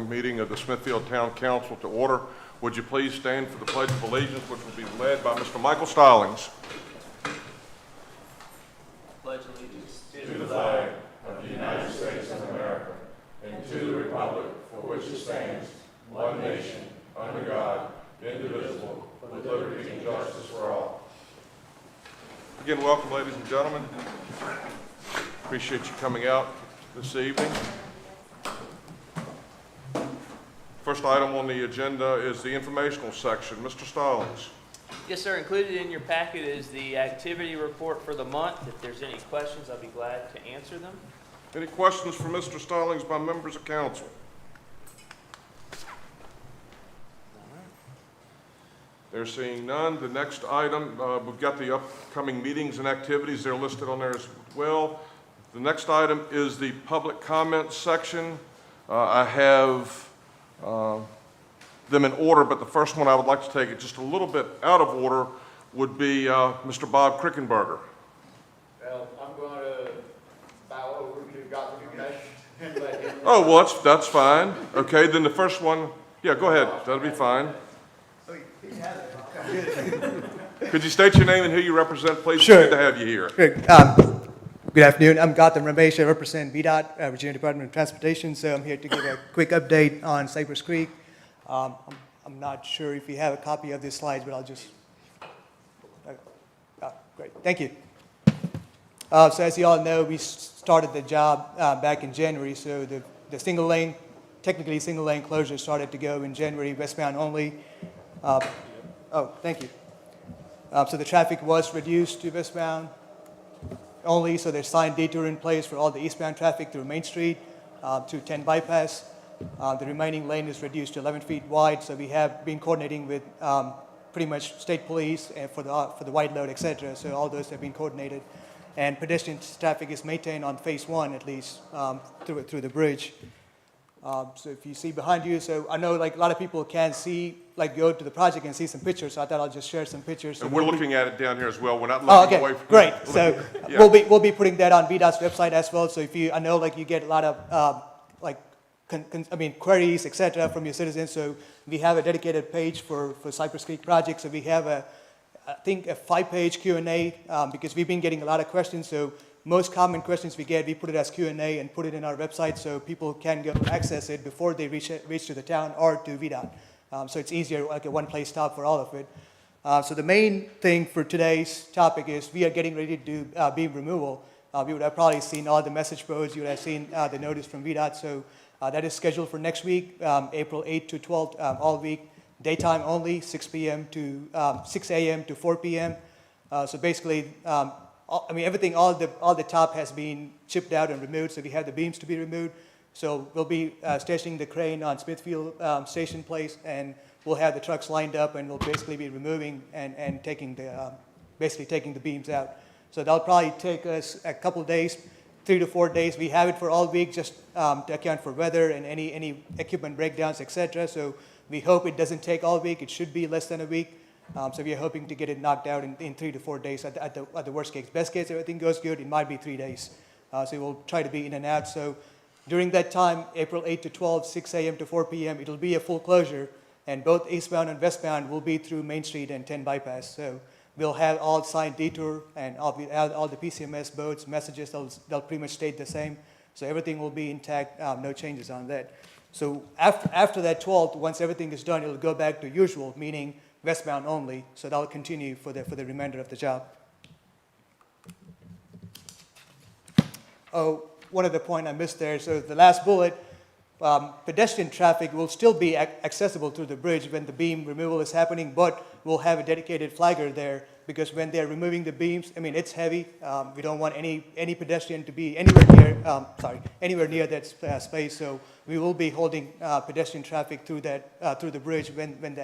morning meeting of the Smithfield Town Council to order. Would you please stand for the Pledge of Allegiance, which will be led by Mr. Michael Stallings. Pledge allegiance to the flag of the United States of America and to the republic for which it stands, one nation, under God, indivisible, with liberty and justice for all. Again, welcome, ladies and gentlemen. Appreciate you coming out this evening. First item on the agenda is the informational section. Mr. Stallings. Yes, sir. Included in your packet is the activity report for the month. If there's any questions, I'll be glad to answer them. Any questions for Mr. Stallings by members of council? They're seeing none. The next item, we've got the upcoming meetings and activities. They're listed on there as well. The next item is the public comment section. I have them in order, but the first one I would like to take it just a little bit out of order would be Mr. Bob Krickenberger. Well, I'm going to bow over to God's information and let him. Oh, well, that's fine. Okay, then the first one, yeah, go ahead. That'll be fine. Could you state your name and who you represent, please? Sure. It's good to have you here. Good afternoon. I'm Gautam Ramesh. I represent VDOT, Virginia Department of Transportation. So I'm here to give a quick update on Cypress Creek. I'm not sure if you have a copy of these slides, but I'll just. Great. Thank you. So as you all know, we started the job back in January. So the single lane, technically single lane closure started to go in January, westbound only. Thank you. So the traffic was reduced to westbound only, so there's signed detour in place for all the eastbound traffic through Main Street to 10 bypass. The remaining lane is reduced to 11 feet wide, so we have been coordinating with pretty much state police for the wide load, etc. So all those have been coordinated, and pedestrian traffic is maintained on phase one at least through the bridge. So if you see behind you, so I know like a lot of people can't see, like go to the project and see some pictures, so I thought I'll just share some pictures. And we're looking at it down here as well. We're not looking away from great. it. So Yeah. we'll be putting that on VDOT's website as well. So if I know like you get a lot of queries, etc. from your citizens. So we have a dedicated page for Cypress Creek project. So we have I think a 5-page Q&A because we've been getting a lot of questions. So most common questions we get, we put it as Q&A and put it in our website so people can go access it before they reach to the town or to VDOT. So it's easier, like a one-place stop for all of it. So the main thing for today's topic is we are getting ready to do beam removal. You would have probably seen all the message boards. You would have seen the notice from VDOT. So that is scheduled for next week, April 8th to 12th, all week, daytime only, 6 a.m. to 4 p.m. So basically, everything, all the top has been chipped out and removed, so we have the beams to be removed. So we'll be stationing the crane on Smithfield Station Place, and we'll have the trucks lined up, and we'll basically be removing and taking the beams out. So that'll probably take us a couple of days, 3 to 4 days. We have it for all week just to account for weather and any equipment breakdowns, etc. So we hope it doesn't take all week. It should be less than a week. So we are hoping to get it knocked out in 3 to 4 days at the worst case. Best case, everything goes good, it might be 3 days. So we'll try to be in and out. So during that time, April 8 to 12, 6 a.m. to 4 p.m., it'll be a full closure, and both eastbound and westbound will be through Main Street and 10 bypass. So we'll have all signed detour and all the PCMS boats, messages, they'll pretty much stay the same. So everything will be intact, no changes on that. So after that 12th, once everything is done, it'll go back to usual, meaning westbound only, so that'll continue for the remainder of the job. Oh, one other point I missed there. So the last bullet, pedestrian traffic will still be accessible through the bridge when the beam removal is happening, but we'll have a dedicated flagger there because when they're removing the beams, it's heavy. We don't want any pedestrian to be anywhere near that space. So we will be holding pedestrian traffic through the bridge when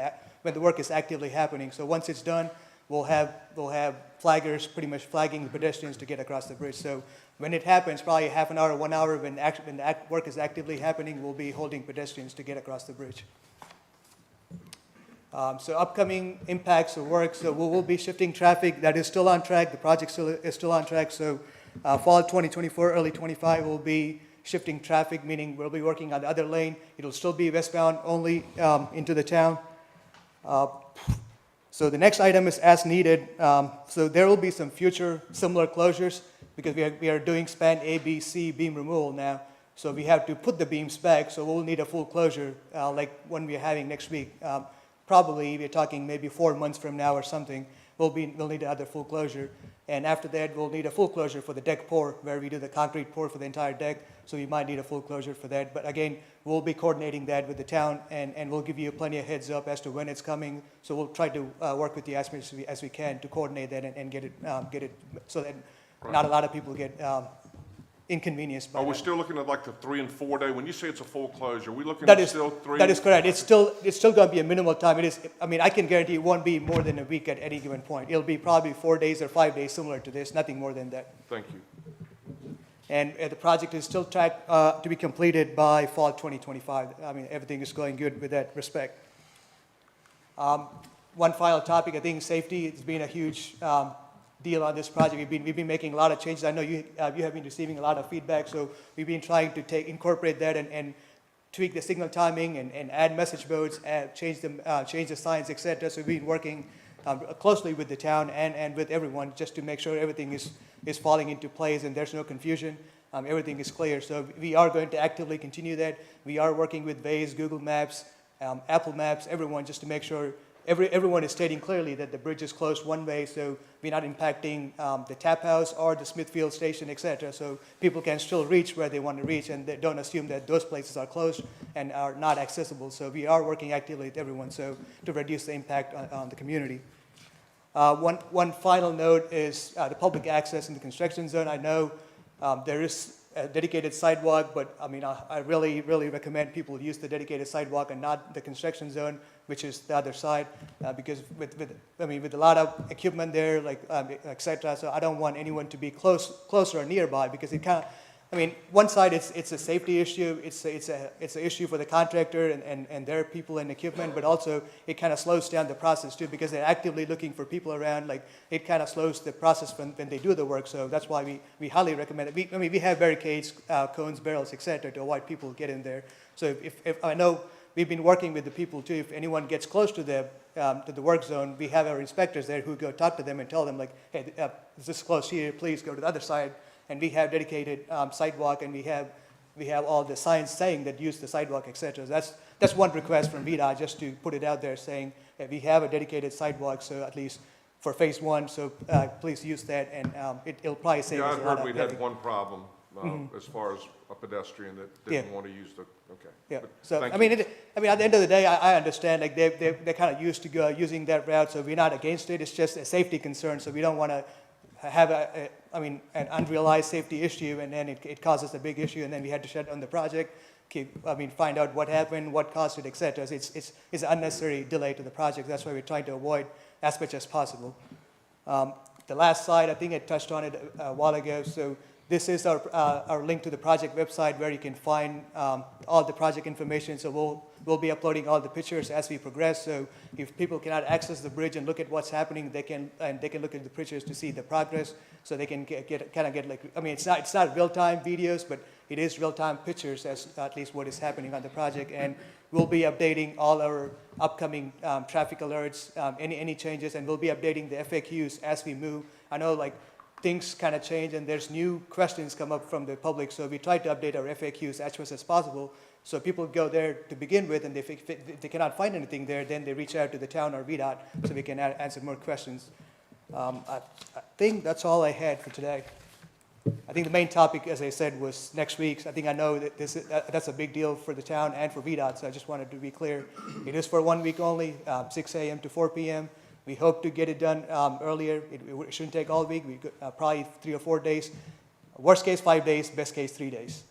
the work is actively happening. So once it's done, we'll have flaggers pretty much flagging the pedestrians to get across the bridge. So when it happens, probably half an hour, 1 hour, when the work is actively happening, we'll be holding pedestrians to get across the bridge. So upcoming impacts of work, so we will be shifting traffic. That is still on track. The project is still on track. So fall 2024, early 25 will be shifting traffic, meaning we'll be working on the other lane. It'll still be westbound only into the town. So the next item is as needed. So there will be some future similar closures because we are doing span A, B, C beam removal now. So we have to put the beams back, so we'll need a full closure like one we're having next week. Probably we're talking maybe 4 months from now or something. We'll need another full closure. And after that, we'll need a full closure for the deck pour, where we do the concrete pour for the entire deck. So we might need a full closure for that. But again, we'll be coordinating that with the town, and we'll give you plenty of heads up as to when it's coming. So we'll try to work with you as much as we can to coordinate that and get it so that not a lot of people get inconvenienced by Are we that. still looking at like the 3 and 4 day? When you say it's a full closure, are we looking That at is, still 3? that is correct. It's still going to be a minimal time. It is, I mean, I can guarantee it won't be more than a week at any given point. It'll be probably 4 days or 5 days, similar to this, nothing more than that. Thank you. And the project is still tracked to be completed by fall 2025. I mean, everything is going good with that respect. One final topic, I think safety has been a huge deal on this project. We've been making a lot of changes. I know you have been receiving a lot of feedback, so we've been trying to incorporate that and tweak the signal timing and add message boards, change the signs, etc. So we've been working closely with the town and with everyone just to make sure everything is falling into place and there's no confusion. Everything is clear. So we are going to actively continue that. We are working with Waze, Google Maps, Apple Maps, everyone, just to make sure everyone is stating clearly that the bridge is closed one way, so we're not impacting the tap house or the Smithfield station, etc. So people can still reach where they want to reach, and they don't assume that those places are closed and are not accessible. So we are working actively with everyone to reduce the impact on the community. One final note is the public access in the construction zone. I know there is a dedicated sidewalk, but I mean, I really recommend people use the dedicated sidewalk and not the construction zone, which is the other side, because with a lot of equipment there, like etc. So I don't want anyone to be closer or nearby, because it kind of, I mean, one side it's a safety issue, it's an issue for the contractor and their people and equipment, but also it kind of slows down the process too, because they're actively looking for people around. Like, it kind of slows the process when they do the work. So that's why we highly recommend it. We have barricades, cones, barrels, etc. to avoid people getting there. So if I know we've been working with the people too. If anyone gets close to the work zone, we have our inspectors there who go talk to them and tell them, like, hey, this is close here, please go to the other side. And we have dedicated sidewalk, and we have all the signs saying that use the sidewalk, etc. That's one request from VDOT, just to put it out there, saying that we have a dedicated sidewalk, so at least for phase one. So please use that, and it'll probably save us a Yeah, lot I heard of we'd had one problem as far as a pedestrian that didn't Yeah. want to use the, okay. Yeah. But So thank I you. mean, at the end of the day, I understand. Like, they're kind of used to using that route, so we're not against it. It's just a safety concern, so we don't want to have an unrealized safety issue, and then it causes a big issue, and then we had to shut down the project. Find out what happened, what caused it, etc. So it's an unnecessary delay to the project. That's why we're trying to avoid as much as possible. The last slide, I think I touched on it a while ago. So this is our link to the project website, where you can find all the project information. So we'll be uploading all the pictures as we progress. So if people cannot access the bridge and look at what's happening, they can look at the pictures to see the progress. So they can get like, I mean, it's not real-time videos, but it is real-time pictures as at least what is happening on the project. And we'll be updating all our upcoming traffic alerts, any changes, and we'll be updating the FAQs as we move. I know, like, things kind of change, and there's new questions come up from the public, so we try to update our FAQs as much as possible. So people go there to begin with, and if they cannot find anything there, then they reach out to the town or VDOT so we can answer more questions. I think that's all I had for today. I think the main topic, as I said, was next week. I think I know that that's a big deal for the town and for VDOT, so I just wanted to be clear. It is for 1 week only, 6 a.m. to 4 p.m. We hope to get it done earlier. It shouldn't take all week. Probably 3 or 4 days. Worst case, 5 days. Best case, 3 days.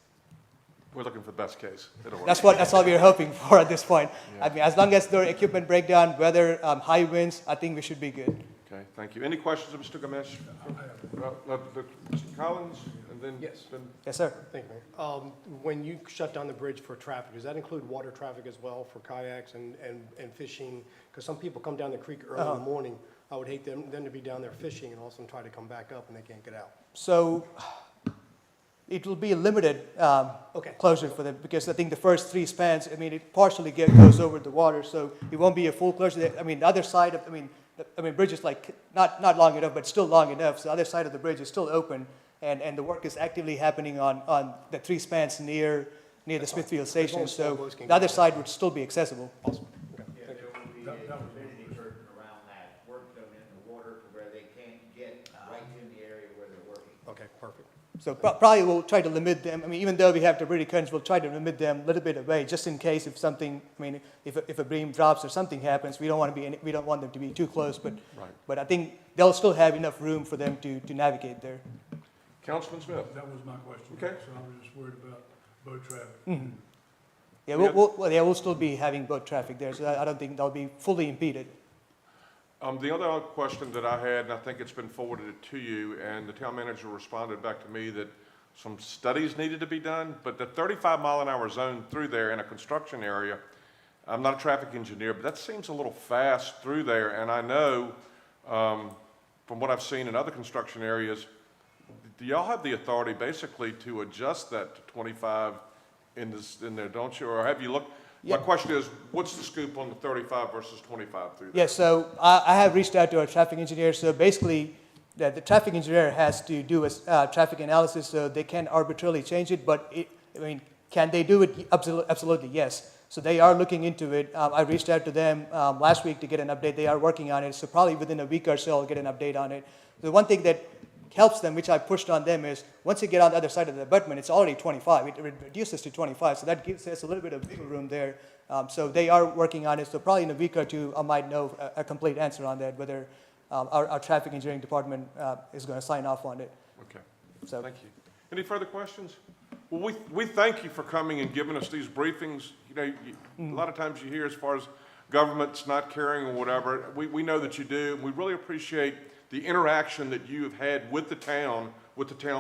We're looking for the best case. It'll work. That's all we're hoping for at this point. Yeah. I mean, as long as there are equipment breakdown, weather, high winds, I think we should be good. Okay, thank you. Any questions of Mr. Gamesh? Mr. Collins, and then? Yes. then- Yes, sir. Thank you, Mayor. When you shut down the bridge for traffic, does that include water traffic as well for kayaks and fishing? Because some people come down the creek early in the morning. I would hate them to be down there fishing and also try to come back up and they can't get out. So it will be a limited Okay. closure for them, because I think the first 3 spans, I mean, it partially goes over the water, so it won't be a full closure. I mean, the other side of, the bridge is like not long enough, but still long enough, so the other side of the bridge is still open, and the work is actively happening on the 3 spans near the Smithfield station, long as so boats can the other get side would still be accessible. Awesome. Okay. Yeah, Thank you. there will be a community curtain around that, work done in the water to where they can't get right in the area where they're working. Okay, perfect. So probably we'll try to limit them, I mean, even though we have the pretty currents, we'll try to limit them a little bit away, just in case if something, I mean, if a beam drops or something happens, we don't want them to be too close, but, Right. but I think they'll still have enough room for them to navigate there. Councilman Smith? That was my question. Okay. So I was just worried about boat traffic. Yeah, Yeah. we'll still be having boat traffic there, so I don't think they'll be fully impeded. The other question that I had, and I think it's been forwarded to you, and the town manager responded back to me that some studies needed to be done, but the 35-mile-an-hour zone through there in a construction area, I'm not a traffic engineer, but that seems a little fast through there, and I know, from what I've seen in other construction areas, do y'all have the authority basically to adjust that to 25 in there, don't you? Or have you looked? Yeah. My question is, what's the scoop on the 35 versus 25 through there? Yeah, so I have reached out to our traffic engineer, so basically, the traffic engineer has to do a traffic analysis, so they can arbitrarily change it, but can they do it? Absolutely, yes. So they are looking into it. I reached out to them last week to get an update. They are working on it, so probably within a week or so I'll get an update on it. The one thing that helps them, which I pushed on them, is once you get on the other side of the abutment, it's already 25. It reduces to 25, so that gives us a little bit of wiggle room there. So they are working on it, so probably in a week or two I might know a complete answer on that, whether our traffic engineering department is going to sign off on it. Okay. So Thank you. Any further questions? Well, we thank you for coming and giving us these briefings. You know, a lot of times you hear as far as government's not caring or whatever. We know that you do. We really appreciate the interaction that you have had with the town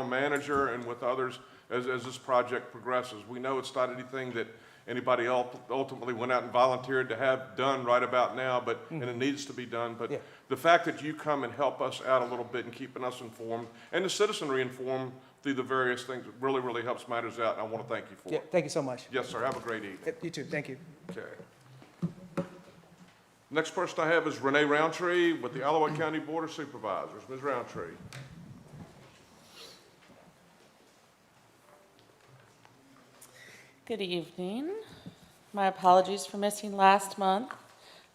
manager and with others as this project progresses. We know it's not anything that anybody else ultimately went out and volunteered to have done right about now, and it needs to be done. But Yeah. the fact that you come and help us out a little bit and keeping us informed and the citizenry informed through the various things really, really helps matters out, and I want to thank you for yeah, it. thank you so much. Yes, sir. Have a great evening. You too, thank you. Okay. Next person I have is Renee Roundtree with the Allouette County Board of Supervisors. Ms. Roundtree. Good evening. My apologies for missing last month. I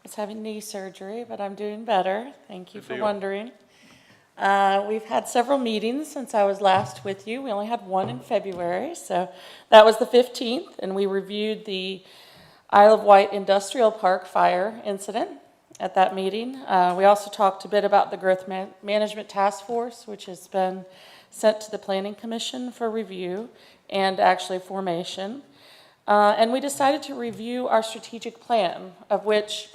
was having knee surgery, but I'm doing better. Thank you Good for deal. wondering. We've had several meetings since I was last with you. We only had one in February, so that was the 15th, and we reviewed the Isle of Wight Industrial Park fire incident at that meeting. We also talked a bit about the Growth Management Task Force, which has been sent to the Planning Commission for review and actually formation. And we decided to review our strategic plan, of which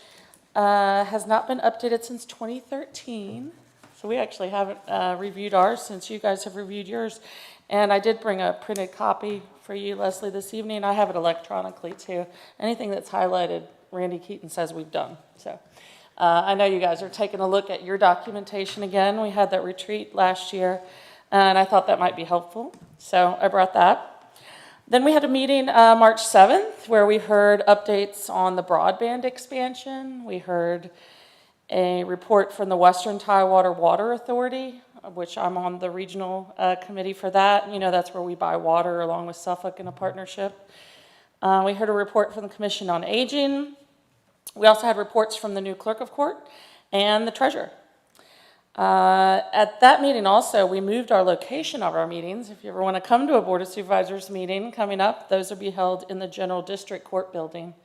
has not been updated since 2013. So we actually haven't reviewed ours since you guys have reviewed yours. And I did bring a printed copy for you, Leslie, this evening. I have it electronically, too. Anything that's highlighted, Randy Keaton says we've done. So I know you guys are taking a look at your documentation again. We had that retreat last year, and I thought that might be helpful. So I brought that. Then we had a meeting March 7th where we heard updates on the broadband expansion. We heard a report from the Western Tidewater Water Authority, which I'm on the regional committee for that. You know, that's where we buy water along with Suffolk in a partnership. We heard a report from the Commission on Aging. We also had reports from the new clerk of court and the treasurer. At that meeting also, we moved our location of our meetings. If you ever want to come to a Board of Supervisors meeting coming up, those will be held in the General District Court building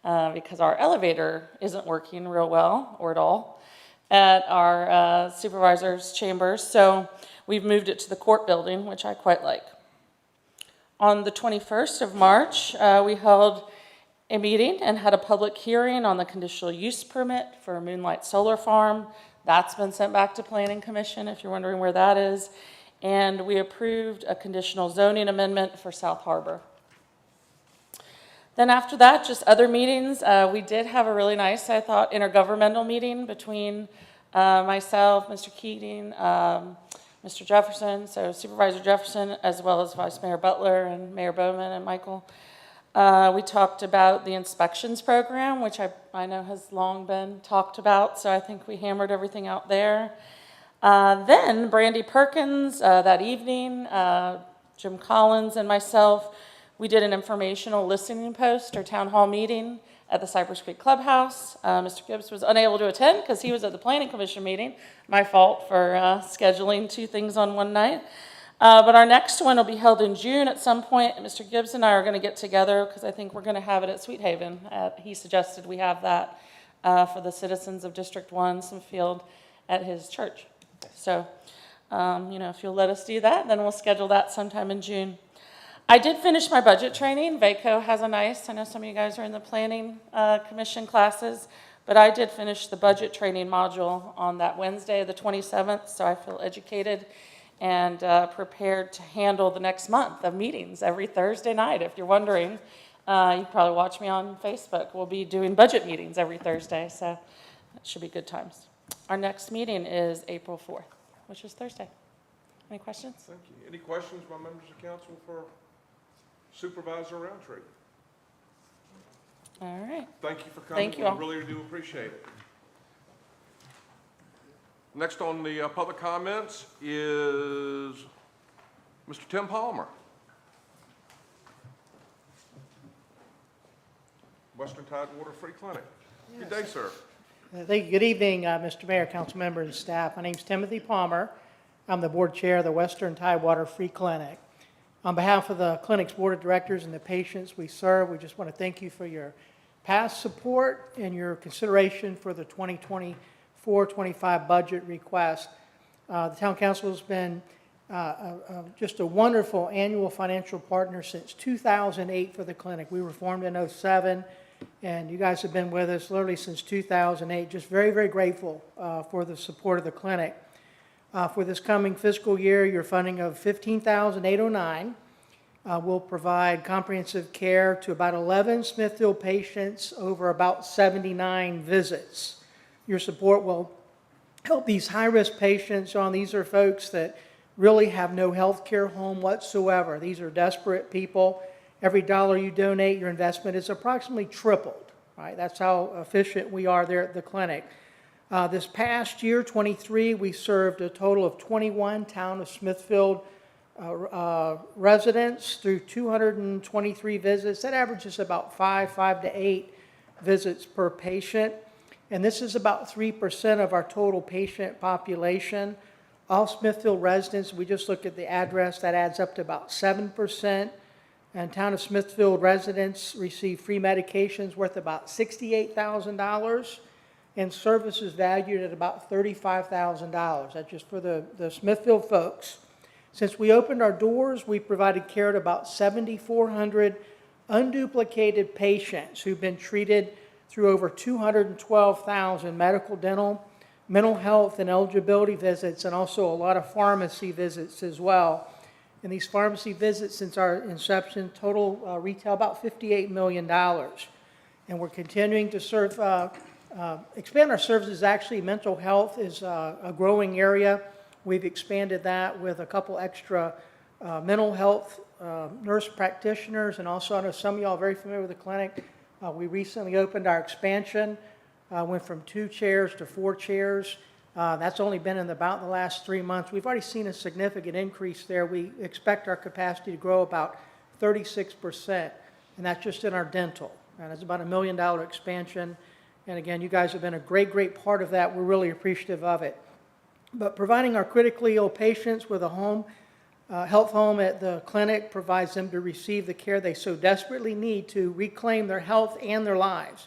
because our elevator isn't working real well or at all at our supervisors' chambers. So we've moved it to the court building, which I quite like. On the 21st of March, we held a meeting and had a public hearing on the conditional use permit for Moonlight Solar Farm. That's been sent back to Planning Commission, if you're wondering where that is. And we approved a conditional zoning amendment for South Harbor. Then after that, just other meetings. We did have a really nice, I thought, intergovernmental meeting between myself, Mr. Keating, Mr. Jefferson, so Supervisor Jefferson, as well as Vice Mayor Butler and Mayor Bowman and Michael. We talked about the inspections program, which I know has long been talked about, so I think we hammered everything out there. Then Brandy Perkins, that evening, Jim Collins and myself, we did an informational listening post or town hall meeting at the Cypress Creek Clubhouse. Mr. Gibbs was unable to attend because he was at the Planning Commission meeting. My fault for scheduling two things on one night. But our next one will be held in June at some point. Mr. Gibbs and I are going to get together because I think we're going to have it at Sweet Haven. He suggested we have that for the citizens of District 1, Smithfield, at his church. So, if you'll let us do that, then we'll schedule that sometime in June. I did finish my budget training. VACO has a nice, I know some of you guys are in the planning commission classes, but I did finish the budget training module on that Wednesday, the 27th, so I feel educated and prepared to handle the next month of meetings every Thursday night. If you're wondering, you probably watch me on Facebook. We'll be doing budget meetings every Thursday, so that should be good times. Our next meeting is April 4th, which is Thursday. Any questions? Thank you. Any questions by members of council for Supervisor Roundtree? All right. Thank you for coming. Thank you all. We really do appreciate it. Next on the public comments is Mr. Tim Palmer. Western Tidewater Free Clinic. Good day, sir. Thank you. Good evening, Mr. Mayor, council members, and staff. My name is Timothy Palmer. I'm the board chair of the Western Tidewater Free Clinic. On behalf of the clinic's board of directors and the patients we serve, we just want to thank you for your past support and your consideration for the 2024-25 budget request. The town council has been just a wonderful annual financial partner since 2008 for the clinic. We were formed in 2007, and you guys have been with us literally since 2008. Just very, very grateful for the support of the clinic. For this coming fiscal year, your funding of $15,809 will provide comprehensive care to about 11 Smithfield patients over about 79 visits. Your support will help these high-risk patients. These are folks that really have no health care home whatsoever. These are desperate people. Every dollar you donate, your investment is approximately tripled. Right? That's how efficient we are there at the clinic. This past year, 23, we served a total of 21 town of Smithfield residents through 223 visits. That averages about 5 to 8 visits per patient. And this is about 3% of our total patient population. All Smithfield residents, we just looked at the address, that adds up to about 7%. And town of Smithfield residents receive free medications worth about $68,000. And services valued at about $35,000. That's just for the Smithfield folks. Since we opened our doors, we provided care to about 7,400 unduplicated patients who've been treated through over 212,000 medical, dental, mental health, and eligibility visits, and also a lot of pharmacy visits as well. And these pharmacy visits, since our inception, total retail about $58 million. And we're continuing to serve expand our services. Actually, mental health is a growing area. We've expanded that with a couple extra mental health nurse practitioners, and also I know some of y'all are very familiar with the clinic. We recently opened our expansion, went from 2 chairs to 4 chairs. That's only been in about the last 3 months. We've already seen a significant increase there. We expect our capacity to grow about 36%, and that's just in our dental. And it's about $1 million expansion. And again, you guys have been a great, great part of that. We're really appreciative of it. But providing our critically ill patients with a home, health home at the clinic provides them to receive the care they so desperately need to reclaim their health and their lives.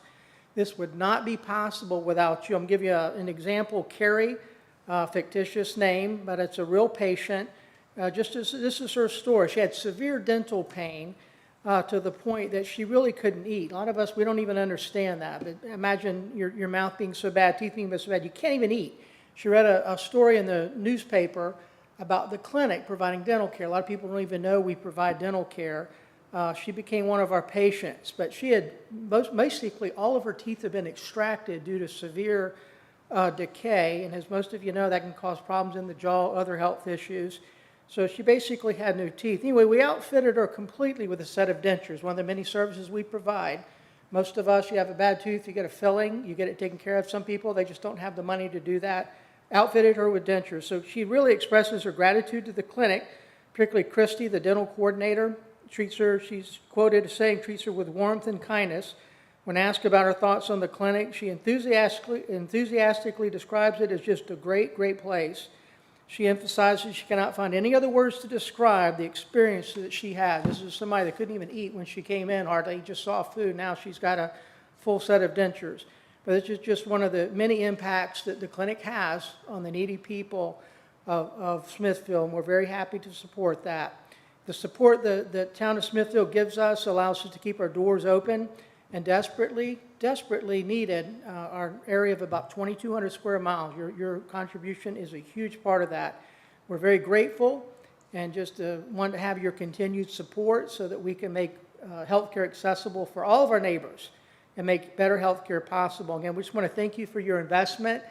This would not be possible without you. I'm going to give you an example. Carrie, fictitious name, but it's a real patient. This is her story. She had severe dental pain. To the point that she really couldn't eat. A lot of us, we don't even understand that. But imagine your mouth being so bad, teeth being so bad, you can't even eat. She read a story in the newspaper about the clinic providing dental care. A lot of people don't even know we provide dental care. She became one of our patients, but she had basically all of her teeth had been extracted due to severe decay, and as most of you know, that can cause problems in the jaw, other health issues. So she basically had no teeth. Anyway, we outfitted her completely with a set of dentures, one of the many services we provide. Most of us, you have a bad tooth, you get a filling, you get it taken care of. Some people, they just don't have the money to do that. Outfitted her with dentures. So she really expresses her gratitude to the clinic, particularly Christy, the dental coordinator. Treats her, she's quoted as saying, treats her with warmth and kindness. When asked about her thoughts on the clinic, she enthusiastically describes it as just a great, great place. She emphasizes she cannot find any other words to describe the experience that she had. This is somebody that couldn't even eat when she came in, hardly, just saw food. Now she's got a full set of dentures. But it's just one of the many impacts that the clinic has on the needy people of Smithfield, and we're very happy to support that. The support the town of Smithfield gives us allows us to keep our doors open, and desperately needed our area of about 2,200 square miles. Your contribution is a huge part of that. We're very grateful and just want to have your continued support so that we can make healthcare accessible for all of our neighbors and make better healthcare possible. Again, we just want to thank you for your investment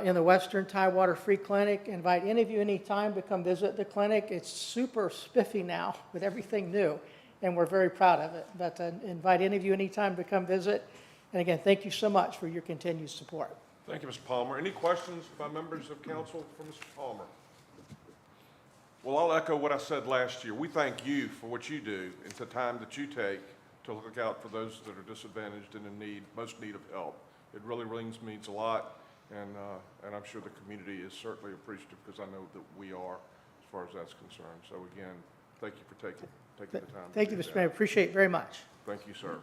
in the Western Tidewater Free Clinic. Invite any of you anytime to come visit the clinic. It's super spiffy now with everything new, and we're very proud of it. But invite any of you anytime to come visit. And again, thank you so much for your continued support. Thank you, Mr. Palmer. Any questions by members of council for Mr. Palmer? Well, I'll echo what I said last year. We thank you for what you do and the time that you take to look out for those that are disadvantaged and in most need of help. It really means a lot, and I'm sure the community is certainly appreciative, because I know that we are, as far as that's concerned. So again, thank you for taking the time. Thank you, Mr. Mayor. Appreciate it very much. Thank you, sir.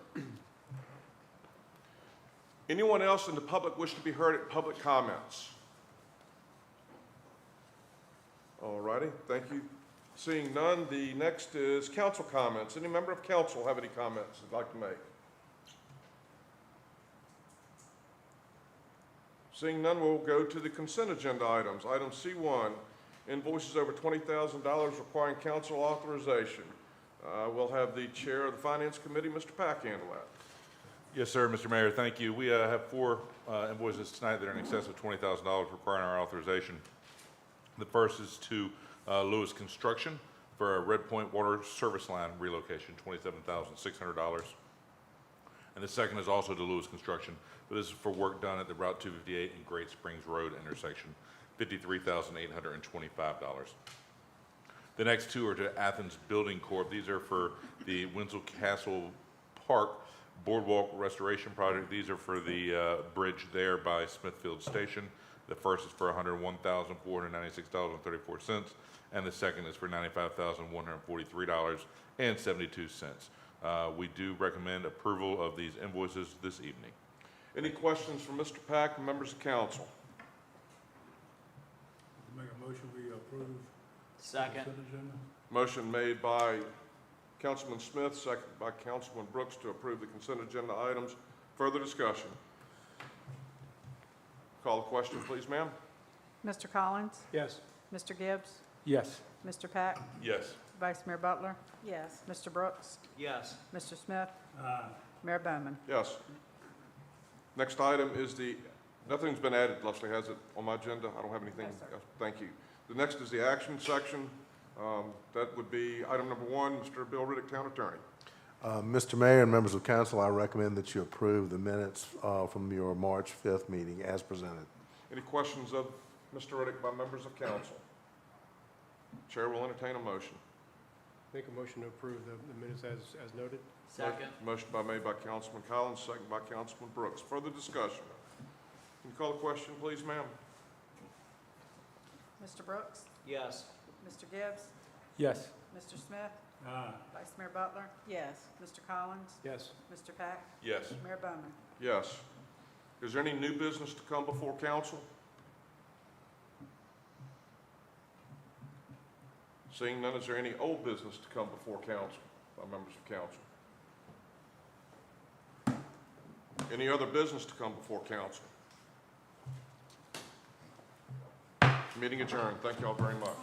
Anyone else in the public wish to be heard at public comments? All righty, thank you. Seeing none, the next is council comments. Any member of council have any comments they'd like to make? Seeing none, we'll go to the consent agenda items. Item C1, invoices over $20,000 requiring council authorization. We'll have the chair of the Finance Committee, Mr. Pack, handle that. Yes, sir, Mr. Mayor, thank you. We have four invoices tonight that are in excess of $20,000 requiring our authorization. The first is to Lewis Construction for a Red Point Water Service Line relocation, $27,600. And the second is also to Lewis Construction, but this is for work done at the Route 258 and Great Springs Road intersection, $53,825. The next two are to Athens Building Corp. These are for the Winslow Castle Park Boardwalk Restoration Project. These are for the bridge there by Smithfield Station. The first is for $101,496.34, and the second is for $95,143.72. We do recommend approval of these invoices this evening. Any questions from Mr. Pack and members of council? Make a motion, we approve. Second. Consent agenda. Motion made by Councilman Smith, second by Councilman Brooks to approve the consent agenda items. Further discussion? Call the question, please, ma'am. Mr. Collins? Yes. Mr. Gibbs? Yes. Mr. Pack? Yes. Vice Mayor Butler? Yes. Mr. Brooks? Yes. Mr. Smith? Aye. Mayor Bowman? Yes. Next item is nothing's been added, Leslie, has it, on my agenda? I don't have anything. No, sir. Thank you. The next is the action section. That would be item number 1, Mr. Bill Riddick, Town Attorney. Mr. Mayor and members of council, I recommend that you approve the minutes from your March 5th meeting as presented. Any questions of Mr. Riddick by members of council? Chair will entertain a motion. Make a motion to approve the minutes as noted. Second. Motion made by Councilman Collins, second by Councilman Brooks. Further discussion? Can you call the question, please, ma'am? Mr. Brooks? Yes. Mr. Gibbs? Yes. Mr. Smith? Aye. Vice Mayor Butler? Yes. Mr. Collins? Yes. Mr. Pack? Yes. Mayor Bowman? Yes. Is there any new business to come before council? Seeing none, is there any old business to come before council by members of council? Any other business to come before council? Meeting adjourned. Thank you all very much.